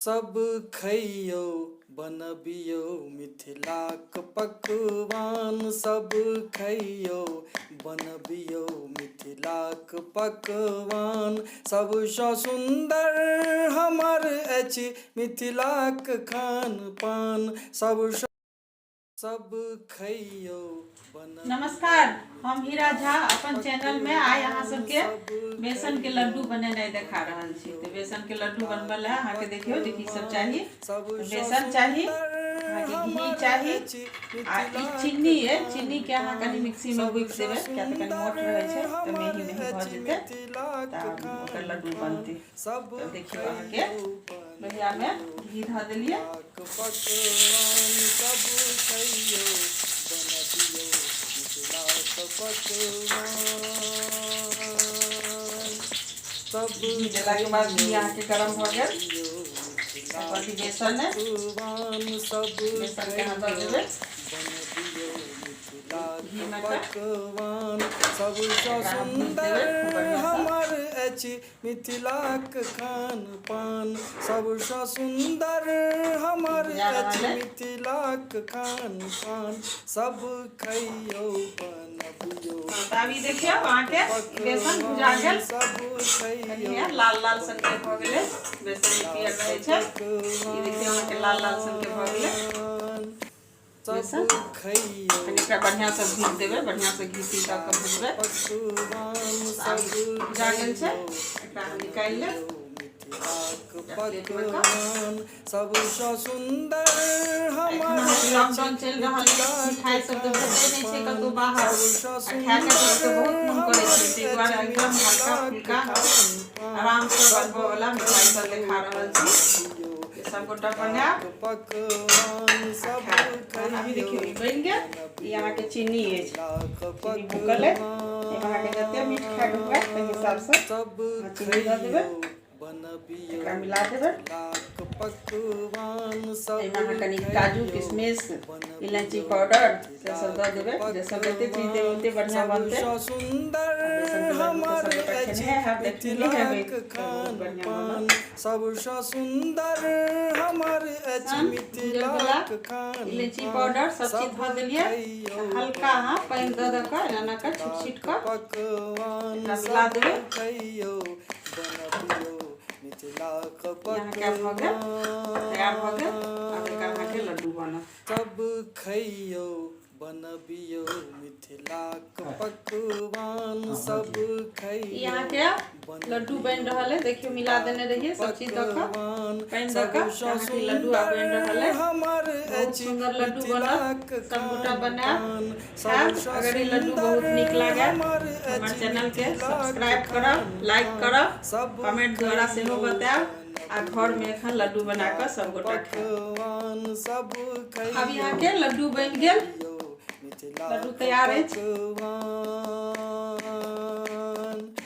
सब खइयो बनबियो मिथिलाक पकवान। सब खइयो बनबियो मिथिलाक पकवान। सबसँ सुन्दर हमर अछि मिथिलाक खान पान। सब खइयो। नमस्कार, हम हीरा झा अपन चैनल में आइ अहाँ सबके बेसन के लड्डू बनेनाइ देखा रहल छी। तो बेसन के लड्डू बनबे ला अहाँ के देखियो जे की सब चाहिए। बेसन चाहिए, अहाँ के घी चाहिए, आ ई चीनी है। चीनी के अहाँ कनी मिक्सी में बुइक देबे, किया त कनी मोट रहे छै त मेही मेही भ जेते त ओकर लड्डू बनते। तो देखियो अहाँ के लोहिया में घी ध देलिए। घी देला के बाद घी यहाँ के गरम हो गया। बेसन है, बेसन के यहाँ दे देबे घी में पकवान। सबसँ सुन्दर हमर अछि मिथिलाक खान पान। सबसँ सुन्दर हमर अछि मिथिलाक खान पान। सब खइयो बनबियो। अभी देखियो वहाँ के बेसन भुजा गेल, कनिया लाल लाल सन के भ गेले। बेसन पियर रहे छै, ई देखियो वहाँ के लाल लाल सन के भ गेले। सब खइयो, एकरा बढ़िया से भूज देबे, बढ़िया से घी ती द के भूजबे। भुजा गेल छै, एकरा हम निकाल ले। पकवान सबसँ सुन्दर हमर लॉकडाउन चल रहा है, मिठाई सब तो भेटे नहीं छै कतो बाहर। खाए के तो बहुत मन करे छै, ते दुआरे एकदम हल्का फुल्का आराम से बनबे वाला मिठाई सब देखा रहल छी। ये सब गोटा बना पकवान सब अभी देखियो ई बन गया। यहाँ के चीनी है, चीनी भूकल है। यहाँ के जते मीठ खाए के हुआ के हिसाब से चीनी द देबे, एकरा मिला देबे। पकवान एमे कनी काजू किशमिश इलायची पाउडर से सब द देबे। जे सब जते चीज देबे ओते बढ़िया बनते। सुंदर हमर मिथिलाक खान पान। सबसँ सुन्दर हमर अछि मिथिलाक खान। इलायची पाउडर सब चीज ध देलिए। हल्का हां पानी द द के एना के छीट छीट के पकवान मिला देबे। खइयो बनबियो मिथिलाक तैयार हो गया। अब एकर के लड्डू बनत। सब खइयो बनबियो मिथिलाक पकवान। सब खइयो। यहाँ के लड्डू बन रहल है, देखियो मिला देने रहिए सब चीज द के पानी द के। यहाँ के लड्डू आ बन रहल है, बहुत सुंदर लड्डू बनत। सब गोटा बनाएब। अगर ये लड्डू बहुत निक लागे हमर चैनल के सब्सक्राइब करब, लाइक करब, कमेंट द्वारा से हो बताएब। आ घर में एखन लड्डू बना के सब गोटा खाएब। अब यहाँ के लड्डू बन गेल, लड्डू तैयार है।